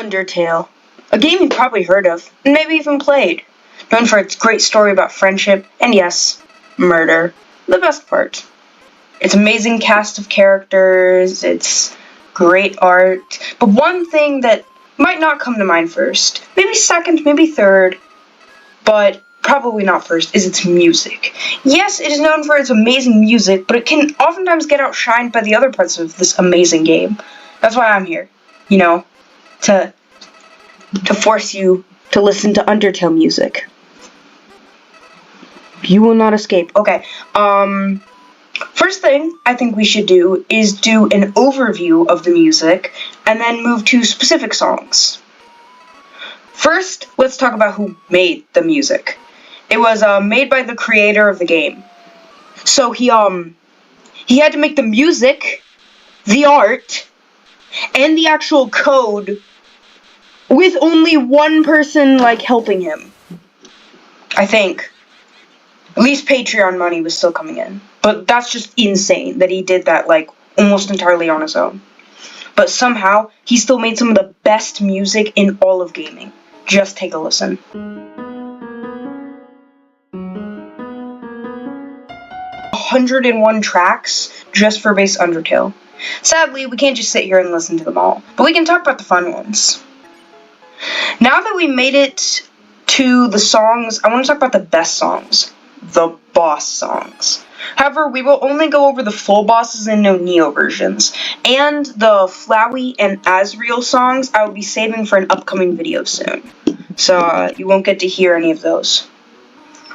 Undertale, a game you've probably heard of, and maybe even played, known for its great story about friendship, and yes, murder, the best part. Its amazing cast of characters, its great art, but one thing that might not come to mind first, maybe second, maybe third, but probably not first, is its music. Yes, it is known for its amazing music, but it can oftentimes get outshined by the other parts of this amazing game. That's why I'm here, to force you to listen to Undertale music. You will not escape. Okay, first thing I think we should do is do an overview of the music, and then move to specific songs. First, let's talk about who made the music. It was made by the creator of the game. So he had to make the music, the art, and the actual code with only one person, helping him. I think. At least Patreon money was still coming in. But that's just insane that he did that, almost entirely on his own. But somehow, he still made some of the best music in all of gaming. Just take a listen. 101 tracks just for Base Undertale. Sadly, we can't just sit here and listen to them all, but we can talk about the fun ones. Now that we made it to the songs, I want to talk about the best songs, the boss songs. However, we will only go over the full bosses and no Neo versions, and the Flowey and Asriel songs I will be saving for an upcoming video soon, so you won't get to hear any of those.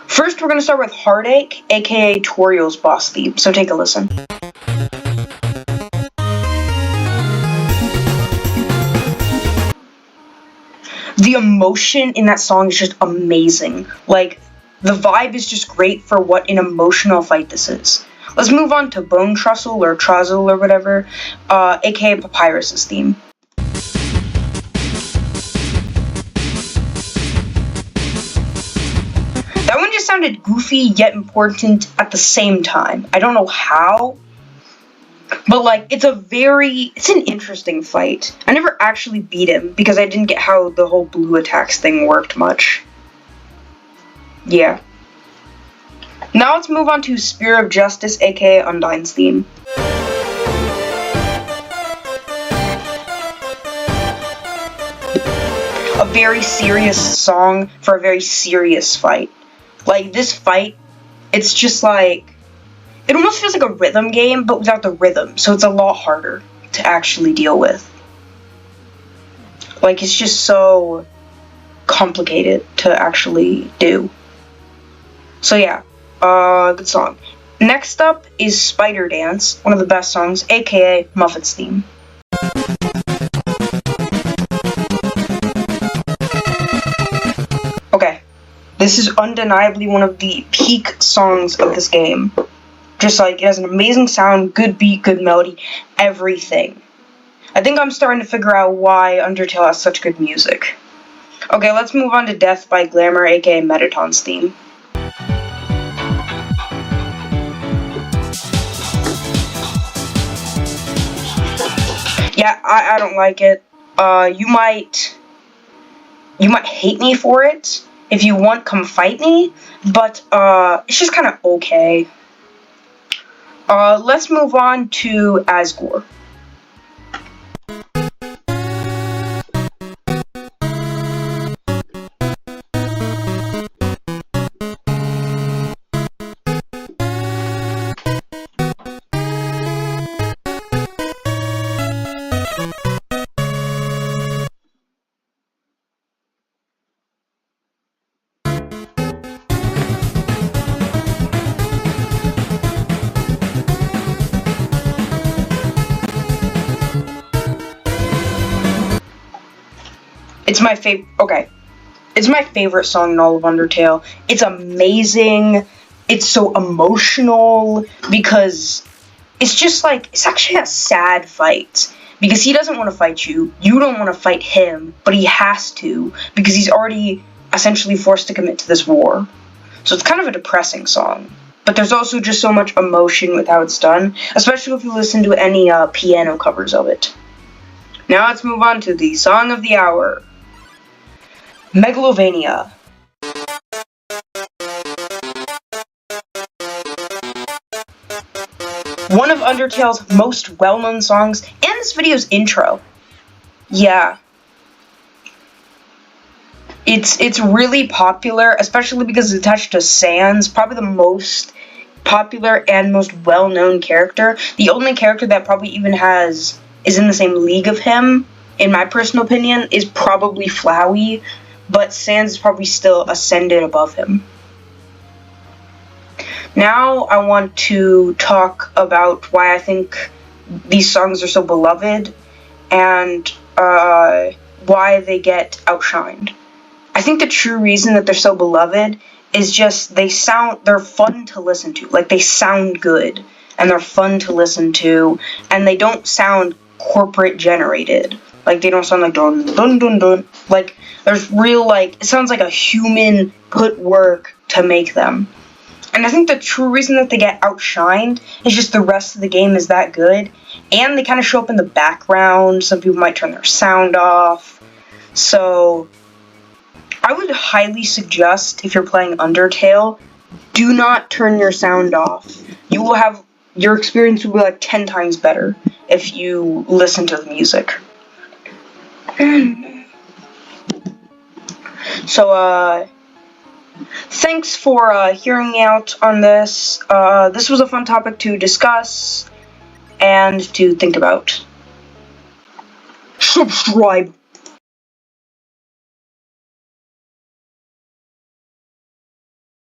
First, we're going to start with Heartache, aka Toriel's boss theme, so take a listen. The emotion in that song is just amazing. The vibe is just great for what an emotional fight this is. Let's move on to Bone Trussel, or Truzzle, or whatever, aka Papyrus's theme. That one just sounded goofy yet important at the same time. I don't know how, but it's an interesting fight. I never actually beat him because I didn't get how the whole blue attacks thing worked much. Yeah. Now let's move on to Spear of Justice, aka Undyne's theme. A very serious song for a very serious fight. This fight, it's just it almost feels like a rhythm game, but without the rhythm, so it's a lot harder to actually deal with. It's just so complicated to actually do. So yeah, good song. Next up is Spider Dance, one of the best songs, aka Muffet's theme. Okay. This is undeniably one of the peak songs of this game. Just it has an amazing sound, good beat, good melody, everything. I think I'm starting to figure out why Undertale has such good music. Okay, let's move on to Death by Glamour, aka Metaton's theme. Yeah, I don't like it. You might hate me for it. If you want, come fight me, but it's just kind of okay. Let's move on to Asgore. It's my favorite song in all of Undertale. It's amazing. It's so emotional because it's just it's actually a sad fight. Because he doesn't want to fight you. You don't want to fight him, but he has to because he's already essentially forced to commit to this war. So it's kind of a depressing song. But there's also just so much emotion with how it's done, especially if you listen to any piano covers of it. Now let's move on to the song of the hour. Megalovania. One of Undertale's most well-known songs, and this video's intro. Yeah. It's really popular, especially because it's attached to Sans, probably the most popular and most well-known character. The only character that probably even is in the same league of him, in my personal opinion, is probably Flowey, but Sans is probably still ascended above him. Now I want to talk about why I think these songs are so beloved and why they get outshined. I think the true reason that they're so beloved is just they're fun to listen to. Like, they sound good, and they're fun to listen to, and they don't sound corporate generated. Like, they don't sound like dun dun dun dun. Like, there's real, like, it sounds like a human put work to make them. And I think the true reason that they get outshined is just the rest of the game is that good, and they kind of show up in the background. Some people might turn their sound off. So I would highly suggest, if you're playing Undertale, do not turn your sound off. Your experience will be like 10 times better if you listen to the music. So, thanks for hearing me out on this. This was a fun topic to discuss and to think about. Subscribe!